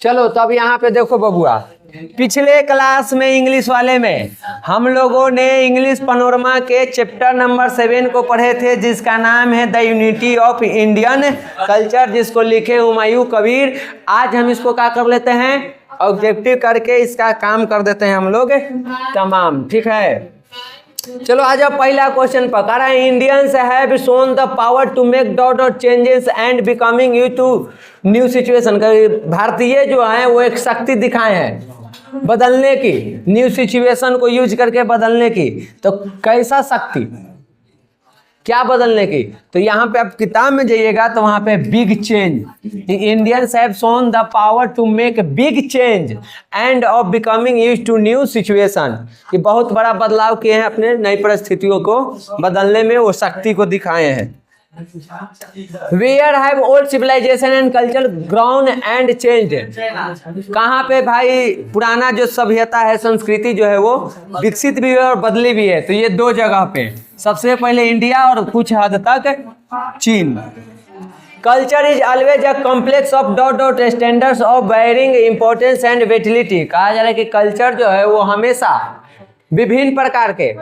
चलो तो अब यहाँ पे देखो बबुआ, पिछले क्लास में इंग्लिश वाले में हम लोगों ने इंग्लिश पैनोरमा के चैप्टर नंबर 7 को पढ़े थे, जिसका नाम है the unity of Indian culture, जिसको लिखे हुमायूं कबीर। आज हम इसको क्या कर लेते हैं, ऑब्जेक्टिव करके इसका काम कर देते हैं हम लोग तमाम। ठीक है, चलो आज अब पहला क्वेश्चन पकड़ रहा है। Indians have shown the power to make dot dot changes and becoming you to new situation. भारतीय जो है वो एक शक्ति दिखाए हैं बदलने की, न्यू सिचुएशन को यूज करके बदलने की। तो कैसा शक्ति, क्या बदलने की? तो यहाँ पे आप किताब में जाइएगा तो वहाँ पे big change, Indians have shown the power to make big change and of becoming use to new situation, कि बहुत बड़ा बदलाव किए हैं अपने नई परिस्थितियों को बदलने में, वो शक्ति को दिखाए हैं। Where have old civilisation and culture ground and change, कहाँ पे भाई पुराना जो सभ्यता है, संस्कृति जो है वो विकसित भी है और बदली भी है। तो ये दो जगह पे, सबसे पहले इंडिया और कुछ हद तक चीन। Culture is always a complex of dot dot standards of varying importance and validity. कहा जा रहा है कि कल्चर जो है वो हमेशा विभिन्न प्रकार के,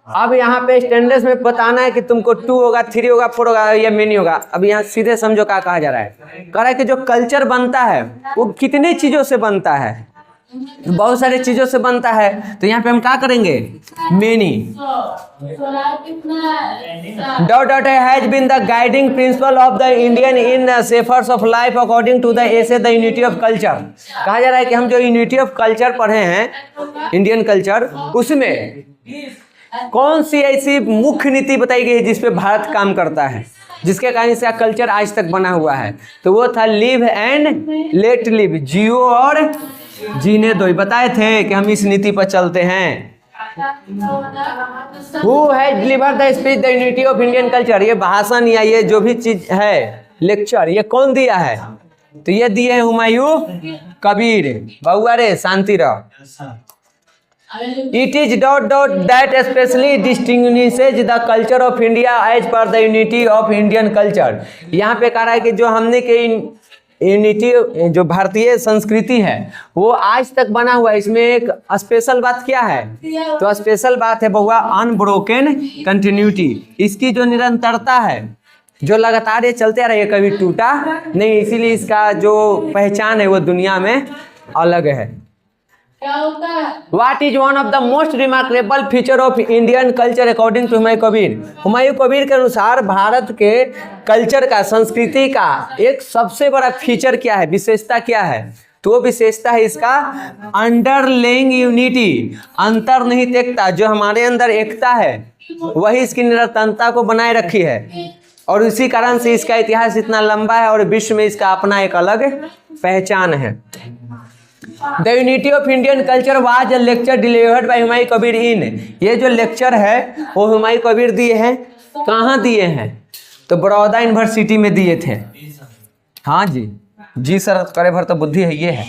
अब यहाँ पे स्टैंडर्ड्स में बताना है कि तुमको 2 होगा, 3 होगा, 4 होगा या मेनी होगा। अब यहाँ सीधे समझो क्या कहा जा रहा है, कह रहा है कि जो कल्चर बनता है वो कितने चीजों से बनता है, बहुत सारे चीजों से बनता है। तो यहाँ पे हम क्या करेंगे, many. Dot dot has been the guiding principle of the Indian in spheres of life according to the essay the unity of culture. कहा जा रहा है कि हम जो यूनिटी ऑफ कल्चर पढ़े हैं, इंडियन कल्चर, उसमें कौन सी ऐसी मुख्य नीति बताई गई है जिसपे भारत काम करता है, जिसके कारण इसका कल्चर आज तक बना हुआ है। तो वो था लिव एंड लेट लिव, जियो और जीने दो। बताए थे कि हम इस नीति पर चलते हैं। Who has delivered the speech the unity of Indian culture? ये भाषण या ये जो भी चीज है, लेक्चर, ये कौन दिया है? तो ये दिए हैं हुमायूं कबीर। बउआ रे शांति रहो। It is dot dot that especially distinguishes the culture of India as per the unity of Indian culture। यहाँ पे कह रहा है कि जो हमने के यूनिटी, जो भारतीय संस्कृति है वो आज तक बना हुआ है, इसमें एक स्पेशल बात क्या है? तो स्पेशल बात है बउआ अनब्रोकन कंटिन्यूटी, इसकी जो निरंतरता है, जो लगातार ये चलते रहे, कभी टूटा नहीं, इसीलिए इसका जो पहचान है वो दुनिया में अलग है। What is one of the most remarkable feature of Indian culture according to Humayun Kabir? Humayun Kabir के अनुसार भारत के कल्चर का, संस्कृति का एक सबसे बड़ा फीचर क्या है, विशेषता क्या है? तो वो विशेषता है इसका अंडरलेइंग यूनिटी, अंतर्निहित एकता। जो हमारे अंदर एकता है वही इसकी निरंतरता को बनाए रखी है, और इसी कारण से इसका इतिहास इतना लंबा है और विश्व में इसका अपना एक अलग पहचान है। The unity of Indian culture was a lecture delivered by Humayun Kabir in, ये जो लेक्चर है वो हुमायूं कबीर दिए हैं। कहाँ दिए हैं? तो बड़ौदा यूनिवर्सिटी में दिए थे। हाँ जी सर, करे भर तो बुद्धि है, ये है।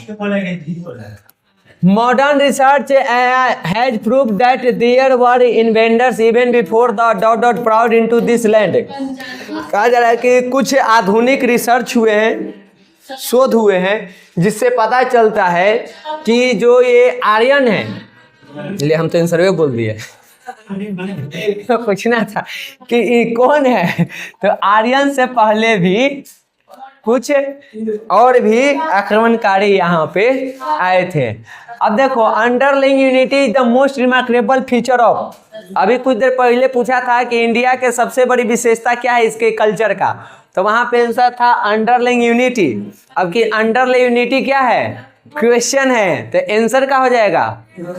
Modern research has proved that there were inventors even before the dot dot proud into this land. कहा जा रहा है कि कुछ आधुनिक रिसर्च हुए हैं, शोध हुए हैं, जिससे पता चलता है कि जो ये आर्यन है, ले हम तो इन सर्वे बोल दिए तो पूछना था कि ये कौन है। तो आर्यन से पहले भी कुछ और भी आक्रमणकारी यहाँ पे आए थे। अब देखो, underlying unity is the most remarkable feature of, अभी कुछ देर पहले पूछा था कि इंडिया के सबसे बड़ी विशेषता क्या है इसके कल्चर का, तो वहां पे आंसर था अंडरलाइंग यूनिटी। अब कि अंडरलाइंग यूनिटी क्या है, क्वेश्चन है, तो आंसर क्या हो जाएगा,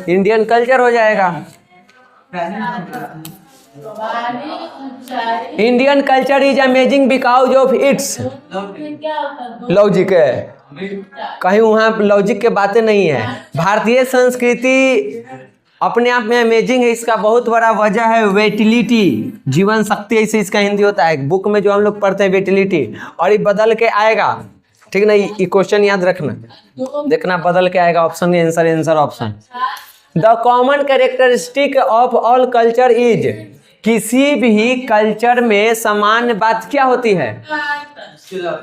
इंडियन कल्चर हो जाएगा। Indian culture is amazing because of its logic है, कहीं वहाँ लॉजिक के बातें नहीं है। भारतीय संस्कृति अपने आप में अमेजिंग है, इसका बहुत बड़ा वजह है वेटिलिटी, जीवन शक्ति, ऐसे इसका हिंदी होता है बुक में जो हम लोग पढ़ते हैं वेटिलिटी, और ये बदल के आएगा। ठीक ना, ये क्वेश्चन याद रखना, देखना बदल के आएगा option, answer option. The common characteristic of all culture is, किसी भी कल्चर में सामान्य बात क्या होती है,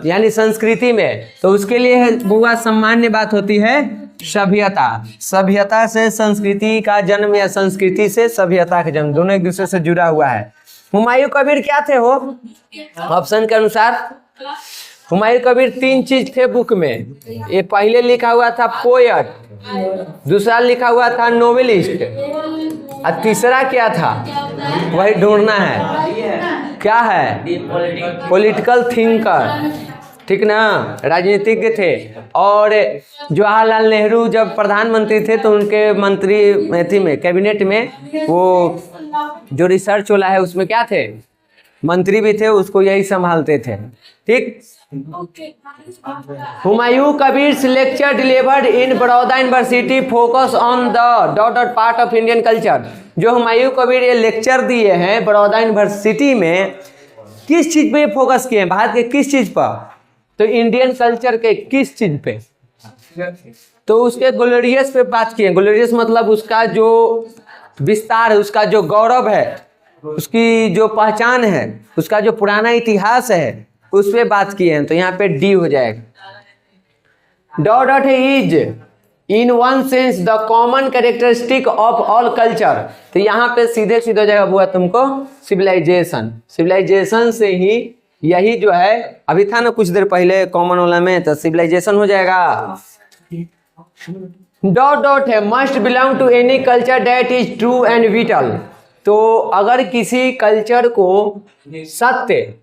यानी संस्कृति में, तो उसके लिए बुआ सामान्य बात होती है सभ्यता। सभ्यता से संस्कृति का जन्म या संस्कृति से सभ्यता का जन्म, दोनों एक दूसरे से जुड़ा हुआ है। हुमायूं कबीर क्या थे हो? ऑप्शन के अनुसार हुमायूं कबीर 3 चीज थे बुक में। ये पहले लिखा हुआ था पोएट, दूसरा लिखा हुआ था नोवेलिस्ट, और तीसरा क्या था वही ढूंढना है। क्या है? पॉलिटिकल थिंकर, ठीक ना, राजनीतिज्ञ थे। और जवाहरलाल नेहरू जब प्रधानमंत्री थे तो उनके मंत्री में कैबिनेट में वो जो रिसर्च वाला है उसमें क्या थे, मंत्री भी थे, उसको यही संभालते थे। ठीक। Humayun Kabir lecture delivered in Baroda university focus on the dot dot part of Indian culture. जो हुमायूं कबीर ये लेक्चर दिए हैं बड़ौदा यूनिवर्सिटी में, किस चीज पे फोकस किए हैं? भारत के किस चीज पर? तो इंडियन कल्चर के किस चीज पे? तो उसके ग्लोरियस पे बात किए। ग्लोरियस मतलब उसका जो विस्तार है, उसका जो गौरव है, उसकी जो पहचान है, उसका जो पुराना इतिहास है, उस पे बात किए हैं। तो यहाँ पे डी हो जाएगा। Dot dot is in one sense the common characteristic of all culture. तो यहाँ पे सीधे सीधे हो जाएगा बुआ तुमको सिविलाइजेशन। सिविलाइजेशन से ही यही जो है अभी था ना कुछ देर पहले कॉमन वाला में, तो सिविलाइजेशन हो जाएगा। डॉट डॉट है must belong to any culture that is true and vital. तो अगर किसी कल्चर को सत्य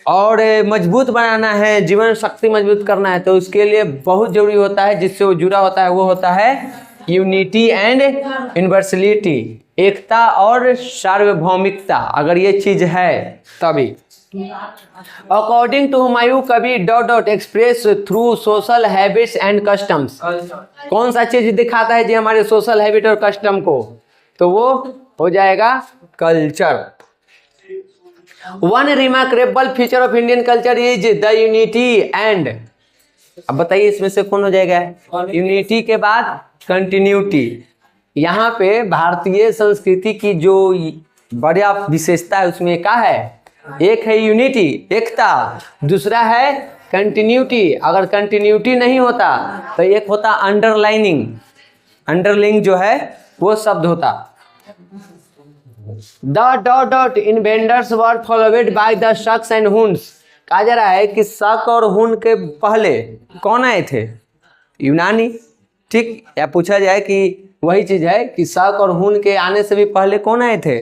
और मजबूत बनाना है, जीवन शक्ति मजबूत करना है, तो उसके लिए बहुत जरूरी होता है, जिससे वो जुड़ा होता है, वो होता है यूनिटी एंड यूनिवर्सलिटी, एकता और सार्वभौमिकता। अगर ये चीज है तभी। According to Humayun Kabir dot dot express through social habits and customs. कौन सा चीज दिखाता है जी हमारे सोशल हैबिट और कस्टम को? तो वो हो जाएगा culture. One remarkable feature of Indian culture is the unity and. अब बताइए इसमें से कौन हो जाएगा? यूनिटी के बाद कंटिन्यूटी। यहाँ पे भारतीय संस्कृति की जो बड़ा विशेषता है उसमें क्या है? एक है यूनिटी, एकता, दूसरा है कंटिन्यूटी। अगर कंटिन्यूटी नहीं होता तो एक होता अंडरलाइनिंग। अंडरलाइनिंग जो है वो शब्द होता। The dot dot invaders were followed by the Shakas and Huns. कहा जा रहा है कि शक और हुन के पहले कौन आए थे? यूनानी। ठीक। या पूछा जाए कि वही चीज है कि शक और हुन के आने से भी पहले कौन आए थे?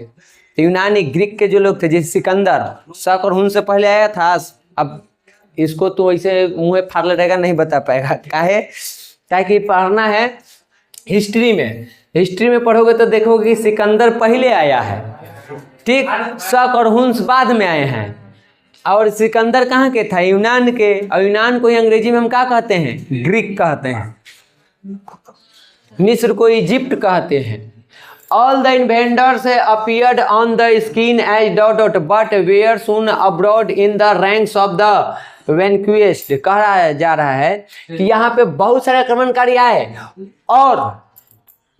तो यूनानी, ग्रीक के जो लोग थे, जैसे सिकंदर, शक और हुन से पहले आया था। अब इसको तो ऐसे मुँह फाड़ रहेगा, नहीं बता पाएगा। काहे कि पढ़ना है हिस्ट्री में। हिस्ट्री में पढ़ोगे तो देखोगे कि सिकंदर पहले आया है, ठीक, शक और हुन्स बाद में आए हैं। और सिकंदर कहाँ के था? यूनान के। और यूनान को अंग्रेजी में हम क्या कहते हैं? ग्रीक कहते हैं। मिस्र को इजिप्ट कहते हैं। All the invaders appeared on the screen as dot dot but were soon absorbed in the ranks of the vanquished. कहा जा रहा है कि यहाँ पे बहुत सारे आक्रमणकारी आए और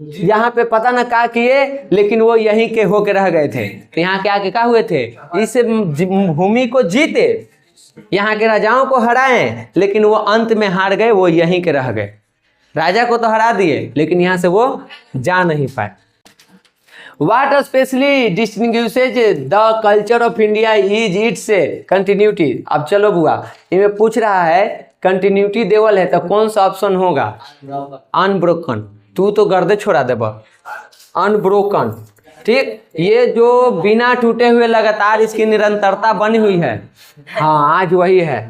यहाँ पे पता न क्या किए, लेकिन वो यहीं के होके रह गए थे। तो यहाँ के आके क्या हुए थे? इस भूमि को जीते, यहाँ के राजाओं को हराए, लेकिन वो अंत में हार गए, वो यहीं के रह गए। राजा को तो हरा दिए, लेकिन यहाँ से वो जा नहीं पाए। What specially distinguishes the culture of India is it's continuity. अब चलो बुआ, इनमें पूछ रहा है कंटिन्यूटी देवल है, तो कौन सा ऑप्शन होगा? अनब्रोकन। तू तो गर्दे छोड़ा देबा। अनब्रोकन, ठीक। ये जो बिना टूटे हुए लगातार इसकी निरंतरता बनी हुई है। हाँ, आज वही है।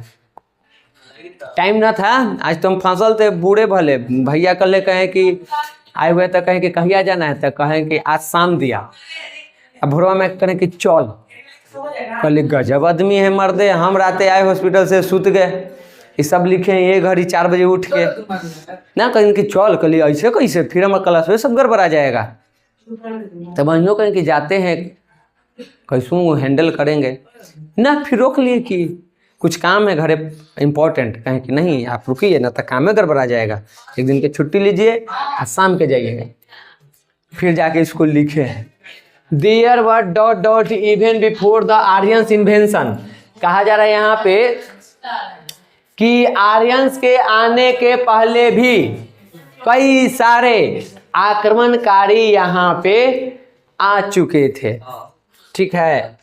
टाइम ना था, आज तुम फसल थे बूढ़े भले। भैया कल कहें कि आए हुए तो कहें कि कहिया जाना है, तो कहें कि आज शाम दिया। अब भोरवा में कहें कि चल, कल गजब आदमी है मर्दे। हम राते आए हॉस्पिटल से सुत गए, ये सब लिखे हैं ये घड़ी 4 बजे उठ के ना, कहें कि चल कल ऐसे कैसे, फिर हमारा क्लास में सब गड़बड़ा जाएगा। तब हम कहें कि जाते हैं, कैसू हैंडल करेंगे ना, फिर रोक लिए कि कुछ काम है घरे इम्पोर्टेंट। कहें कि नहीं आप रुकिए ना, तो काम में गड़बड़ा जाएगा। एक दिन की छुट्टी लीजिए और शाम के जाइएगा। फिर जाके इसको लिखे हैं there were dot dot even before the Aryans invention. कहा जा रहा है यहाँ पे कि आर्यंस के आने के पहले भी कई सारे आक्रमणकारी यहाँ पे आ चुके थे। ठीक है।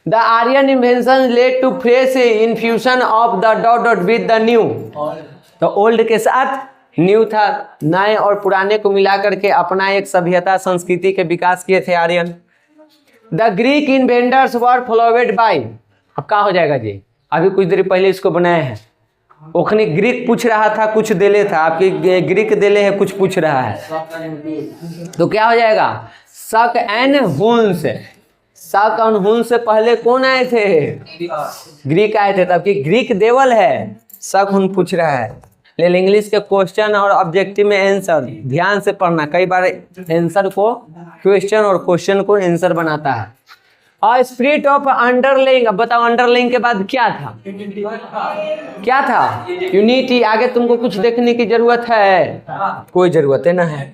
The Aryan invention led to fresh infusion of the dot dot with the new. तो ओल्ड के साथ न्यू था, नए और पुराने को मिलाकर के अपना एक सभ्यता संस्कृति के विकास किए थे Aryan. The Greek invaders were followed by. अब क्या हो जाएगा जी, अभी कुछ देर पहले इसको बनाए हैं। ओखनी ग्रीक पूछ रहा था, कुछ देले था, आपके ग्रीक देले है, कुछ पूछ रहा है, तो क्या हो जाएगा? शक एंड हुन्स। शक एंड हुन्स से पहले कौन आए थे? ग्रीक आए थे, तब की ग्रीक देवल है, शक हुन पूछ रहा है। लेकिन इंग्लिश के क्वेश्चन और ऑब्जेक्टिव में आंसर ध्यान से पढ़ना, कई बार आंसर को क्वेश्चन और क्वेश्चन को आंसर बनाता है। और स्पिरिट ऑफ अंडरलाइंग। अब बताओ अंडरलाइंग के बाद क्या था? क्या था? यूनिटी। आगे तुमको कुछ देखने की जरूरत है? कोई जरूरत है ना है।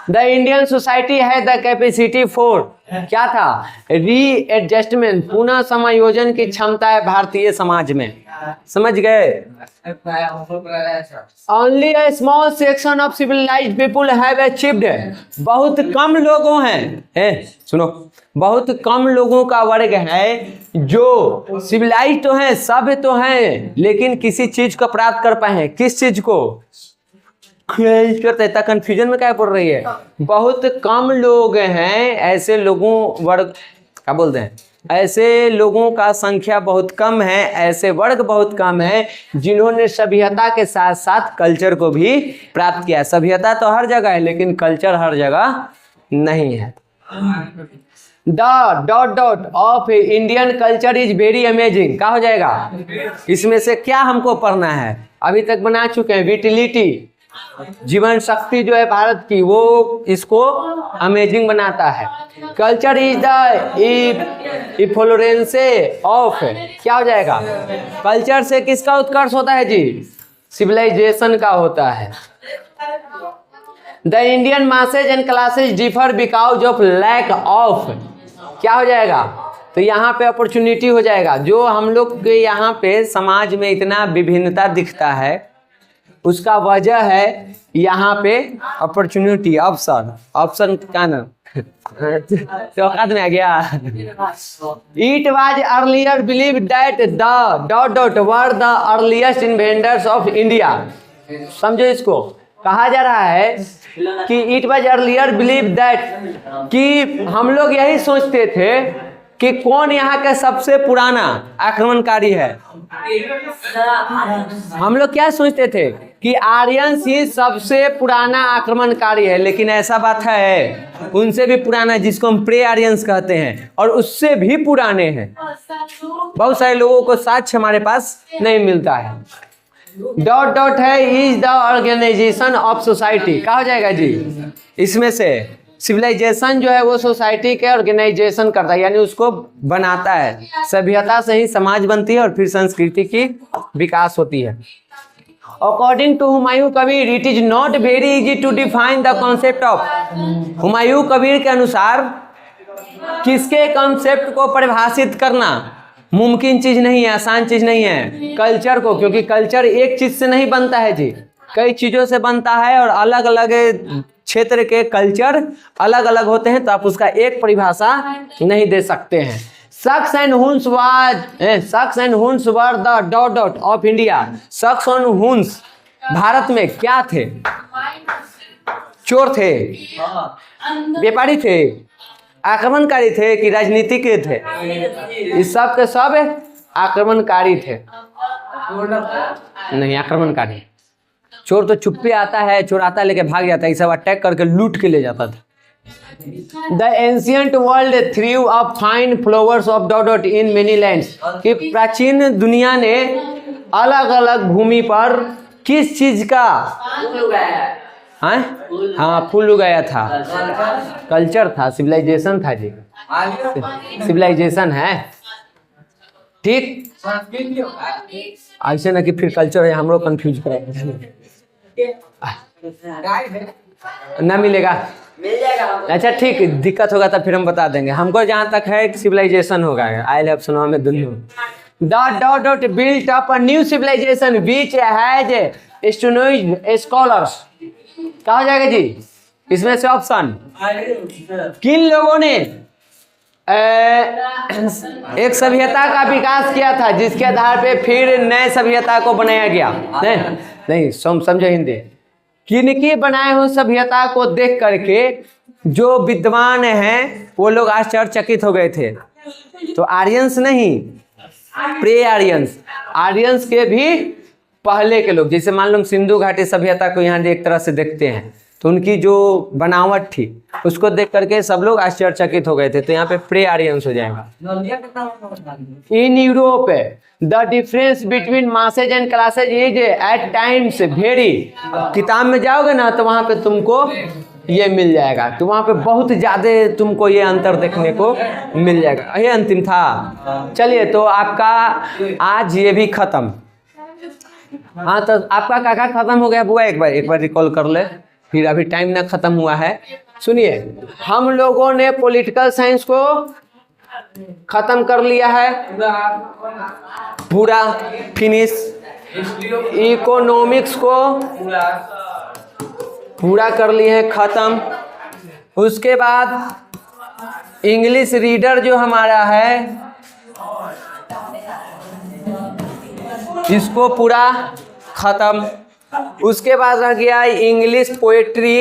द इंडियन सोसाइटी है द कैपेसिटी फॉर। क्या था? रीएडजस्टमेंट, पुनः समायोजन की क्षमता है भारतीय समाज में। समझ गए? Only a small section of civilised people have achieved. बहुत कम लोगों हैं, सुनो, बहुत कम लोगों का वर्ग है जो सिविलाइज्ड तो हैं, सभ्य तो हैं, लेकिन किसी चीज को प्राप्त कर पाए हैं। किस चीज को? इतना कंफ्यूजन में क्या पड़ रही है? बहुत कम लोग हैं, ऐसे लोगों वर्ग क्या बोलते हैं, ऐसे लोगों का संख्या बहुत कम है, ऐसे वर्ग बहुत कम है जिन्होंने सभ्यता के साथ साथ कल्चर को भी प्राप्त किया। सभ्यता तो हर जगह है, लेकिन कल्चर हर जगह नहीं है। The dot dot of Indian culture is very amazing. क्या हो जाएगा? इसमें से क्या हमको पढ़ना है? अभी तक बना चुके हैं। विटिलिटी, जीवन शक्ति जो है भारत की, वो इसको अमेजिंग बनाता है। Culture is the efflorescence of. क्या हो जाएगा? कल्चर से किसका उत्कर्ष होता है जी? सिविलाइजेशन का होता है। The Indian masses and classes differ because of lack of. क्या हो जाएगा? तो यहाँ पे अपॉर्चुनिटी हो जाएगा। जो हम लोग के यहाँ पे समाज में इतना विभिन्नता दिखता है, उसका वजह है यहाँ पे अपॉर्चुनिटी, अवसर। ऑप्शन का ना तो औकात में आ गया। It was earlier believe that the dot dot were the earliest inventors of India. समझो इसको। कहा जा रहा है कि it was earlier believe that, कि हम लोग यही सोचते थे कि कौन यहाँ का सबसे पुराना आक्रमणकारी है। हम लोग क्या सोचते थे कि आर्यंस ही सबसे पुराना आक्रमणकारी है, लेकिन ऐसा बात है उनसे भी पुराना, जिसको हम प्रे आर्यंस कहते हैं, और उससे भी पुराने हैं। बहुत सारे लोगों को साक्ष्य हमारे पास नहीं मिलता है। डॉट डॉट है is the organisation of society. क्या हो जाएगा जी? इसमें से सिविलाइजेशन जो है वो सोसाइटी के ऑर्गेनाइजेशन करता है, यानी उसको बनाता है। सभ्यता से ही समाज बनती है और फिर संस्कृति की विकास होती है। According to Humayun Kabir it is not very easy to define the concept of. Humayun Kabir के अनुसार किसके कॉन्सेप्ट को परिभाषित करना मुमकिन चीज नहीं है, आसान चीज नहीं है। कल्चर को, क्योंकि कल्चर एक चीज से नहीं बनता है जी, कई चीजों से बनता है, और अलग अलग क्षेत्र के कल्चर अलग अलग होते हैं, तो आप उसका एक परिभाषा नहीं दे सकते हैं। Shakas and Huns were the dot dot of India. Shakas and Huns Bharat में क्या थे? चोर थे, व्यापारी थे, आक्रमणकारी थे कि राजनीतिक थे? इस सब के सब आक्रमणकारी थे। नहीं, आक्रमणकारी। चोर तो चुप्पे आता है, चोर आता है लेके भाग जाता है, सब अटैक करके लूट के ले जाता था। The ancient world threw a fine flowers of dot dot in many lands. कि प्राचीन दुनिया ने अलग अलग भूमि पर किस चीज का हाँ फूल उगाया था? कल्चर था, सिविलाइजेशन था जी, सिविलाइजेशन है। ठीक, ऐसे ना कि फिर कल्चर है हम लोग कंफ्यूज करें। ना मिलेगा? मिल जाएगा। अच्छा ठीक, दिक्कत होगा तो फिर हम बता देंगे। हमको जहाँ तक है सिविलाइजेशन होगा, आई हैव सुना में दुनिया dot dot dot built up a new civilization which has astonished scholars. क्या हो जाएगा जी इसमें से ऑप्शन? किन लोगों ने एक सभ्यता का विकास किया था जिसके आधार पे फिर नए सभ्यता को बनाया गया? नहीं समझो हिंदी। किनकी बनाए हुए सभ्यता को देख करके जो विद्वान हैं वो लोग आश्चर्यचकित हो गए थे। तो आर्यंस नहीं, प्रे आर्यंस, आर्यंस के भी पहले के लोग। जैसे मान लो सिंधु घाटी सभ्यता को यहाँ एक तरह से देखते हैं तो उनकी जो बनावट थी उसको देख करके सब लोग आश्चर्यचकित हो गए थे। तो यहाँ पे प्रे आर्यंस हो जाएगा। In Europe the difference between masses and classes is at times very. किताब में जाओगे ना तो वहाँ पे तुमको ये मिल जाएगा, तो वहाँ पे बहुत ज़्यादा तुमको ये अंतर देखने को मिल जाएगा। ये अंतिम था। चलिए तो आपका आज ये भी खत्म। हाँ तो आपका काका खत्म हो गया बुआ? एक बार रिकॉल कर ले, फिर अभी टाइम ना खत्म हुआ है। सुनिए, हम लोगों ने पॉलिटिकल साइंस को खत्म कर लिया है पूरा फिनिश, इकोनॉमिक्स को पूरा कर लिए हैं खत्म। उसके बाद इंग्लिश रीडर जो हमारा है इसको पूरा खत्म। उसके बाद रह गया इंग्लिश पोएट्री,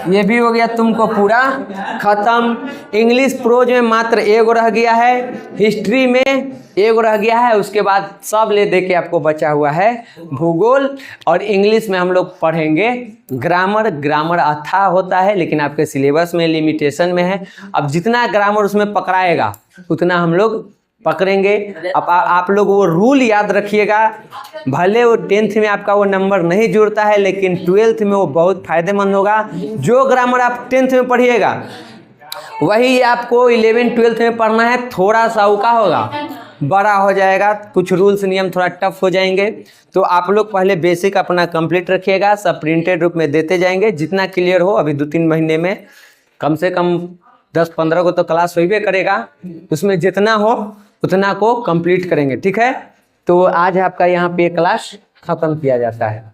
ये भी हो गया तुमको पूरा खत्म। इंग्लिश प्रोज में मात्र एगो रह गया है, हिस्ट्री में एगो रह गया है। उसके बाद सब ले दे के आपको बचा हुआ है भूगोल। और इंग्लिश में हम लोग पढ़ेंगे ग्रामर। ग्रामर अथाह होता है लेकिन आपके सिलेबस में लिमिटेशन में है। अब जितना ग्रामर उसमें पकड़ाएगा उतना हम लोग पकड़ेंगे। अब आप लोग वो रूल याद रखिएगा। भले वो 10th में आपका वो नंबर नहीं जुड़ता है लेकिन 12th में वो बहुत फायदेमंद होगा। जो ग्रामर आप 10th में पढ़िएगा वही आपको 11th 12th में पढ़ना है। थोड़ा सा उका होगा, बड़ा हो जाएगा, कुछ रूल्स नियम थोड़ा टफ हो जाएंगे। तो आप लोग पहले बेसिक अपना कंप्लीट रखिएगा, सब प्रिंटेड रूप में देते जाएंगे। जितना क्लियर हो, अभी 2-3 महीने में कम से कम 10-15 को तो क्लास होइबे करेगा, उसमें जितना हो उतना को कंप्लीट करेंगे। ठीक है, तो आज आपका यहाँ पे क्लास खत्म किया जाता है।